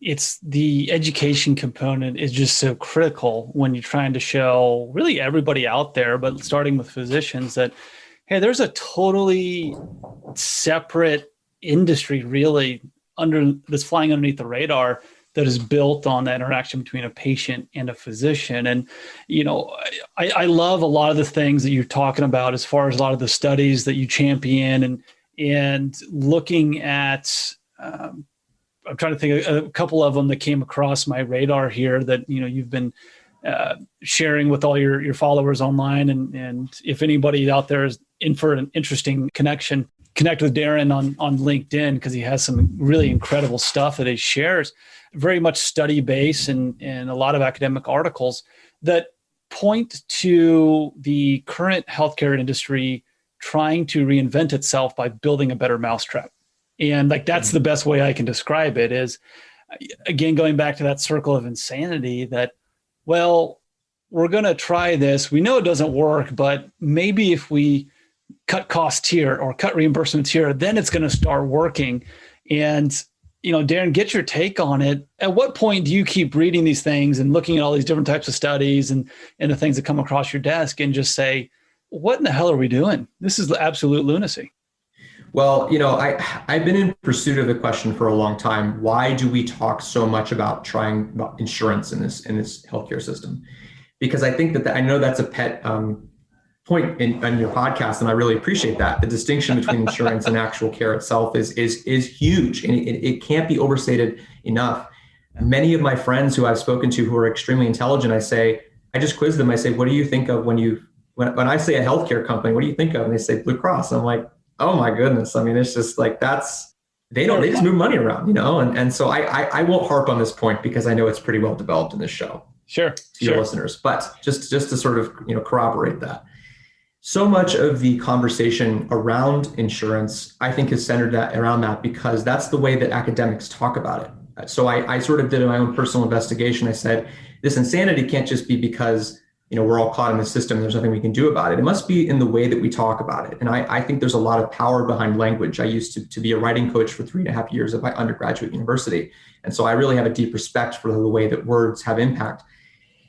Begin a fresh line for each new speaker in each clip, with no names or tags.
it's the education component is just so critical when you're trying to show really everybody out there, but starting with physicians, that, hey, there's a totally separate industry really that's flying underneath the radar that is built on that interaction between a patient and a physician. And, I love a lot of the things that you're talking about as far as a lot of the studies that you champion and looking at, I'm trying to think of a couple of them that came across my radar here that, you've been sharing with all your followers online. And if anybody out there is in for an interesting connection, connect with Darren on LinkedIn, because he has some really incredible stuff that he shares, very much study-based and a lot of academic articles that point to the current healthcare industry trying to reinvent itself by building a better mousetrap. And that's the best way I can describe it is, again, going back to that circle of insanity that, well, we're going to try this. We know it doesn't work, but maybe if we cut costs here or cut reimbursements here, then it's going to start working. And, Darren, get your take on it. At what point do you keep reading these things and looking at all these different types of studies and the things that come across your desk and just say, what in the hell are we doing? This is absolute lunacy.
Well, I've been in pursuit of the question for a long time. Why do we talk so much about trying insurance in this healthcare system? Because I think that I know that's a pet point in your podcast, and I really appreciate that. The distinction between insurance and actual care itself is huge, and it can't be overstated enough. Many of my friends who I've spoken to who are extremely intelligent, I just quiz them. I say, what do you think of when I say a healthcare company, what do you think of? And they say Blue Cross. I'm like, oh my goodness. I mean, it's just they just move money around, and so I won't harp on this point because I know it's pretty well developed in this show.
Sure.
To your listeners, but just to sort of, corroborate that. So much of the conversation around insurance, I think, is centered around that because that's the way that academics talk about it. So I sort of did my own personal investigation. I said, this insanity can't just be because, we're all caught in the system. There's nothing we can do about it. It must be in the way that we talk about it. And I think there's a lot of power behind language. I used to be a writing coach for 3.5 years at my undergraduate university. And so I really have a deep respect for the way that words have impact.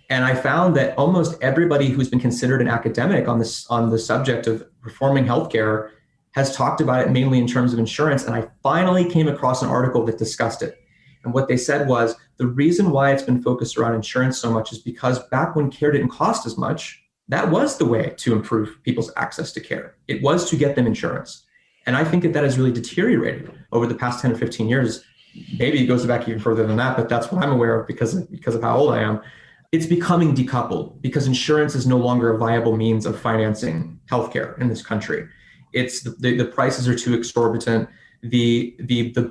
And I found that almost everybody who's been considered an academic on the subject of reforming healthcare has talked about it mainly in terms of insurance. And I finally came across an article that discussed it. And what they said was the reason why it's been focused around insurance so much is because back when care didn't cost as much, that was the way to improve people's access to care. It was to get them insurance. And I think that has really deteriorated over the past 10 or 15 years. Maybe it goes back even further than that, but that's what I'm aware of because of how old I am. It's becoming decoupled because insurance is no longer a viable means of financing healthcare in this country. It's the prices are too exorbitant. The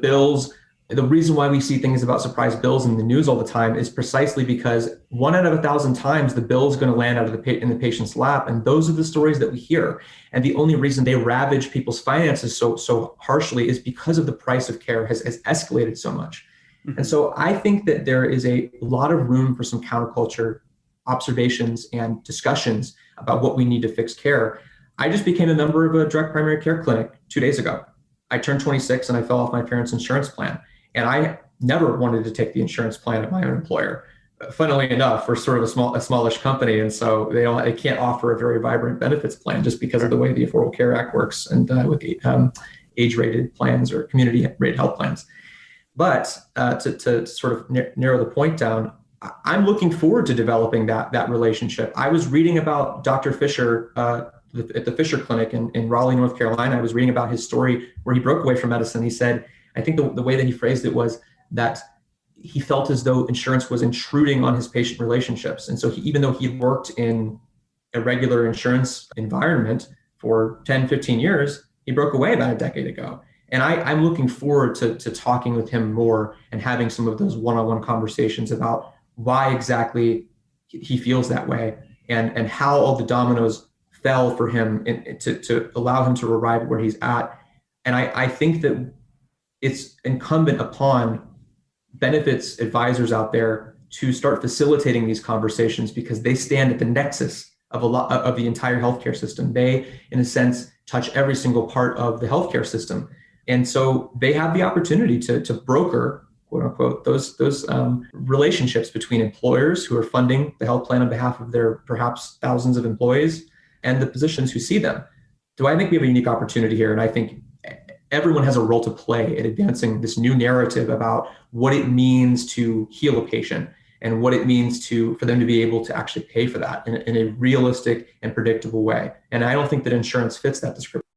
bills. The reason why we see things about surprise bills in the news all the time is precisely because 1 out of 1,000 times the bill is going to land in the patient's lap, and those are the stories that we hear. And the only reason they ravage people's finances so harshly is because of the price of care has escalated so much. Mm-hmm. And so I think that there is a lot of room for some counterculture observations and discussions about what we need to fix care. I just became a member of a direct primary care clinic 2 days ago. I turned 26 and I fell off my parents' insurance plan. And I never wanted to take the insurance plan of my own employer. Funnily enough, we're sort of a smallish company, and so they can't offer a very vibrant benefits plan just because of the way the Affordable Care Act works and with the age-rated plans or community-rated health plans. But to sort of narrow the point down, I'm looking forward to developing that relationship. I was reading about Dr. Fisher at the Fisher Clinic in Raleigh, North Carolina. I was reading about his story where he broke away from medicine. He said, I think the way that he phrased it was that he felt as though insurance was intruding on his patient relationships. And so even though he worked in a regular insurance environment for 10, 15 years, he broke away about a decade ago. And I'm looking forward to talking with him more and having some of those one-on-one conversations about why exactly he feels that way and how all the dominoes fell for him to allow him to arrive where he's at. And I think that it's incumbent upon benefits advisors out there to start facilitating these conversations because they stand at the nexus of a lot of the entire healthcare system. They, in a sense, touch every single part of the healthcare system. And so they have the opportunity to broker quote unquote, those relationships between employers who are funding the health plan on behalf of their perhaps thousands of employees and the physicians who see them. Do I think we have a unique opportunity here? And I think everyone has a role to play in advancing this new narrative about what it means to heal a patient and what it means for them to be able to actually pay for that in a realistic and predictable way. And I don't think that insurance fits that description.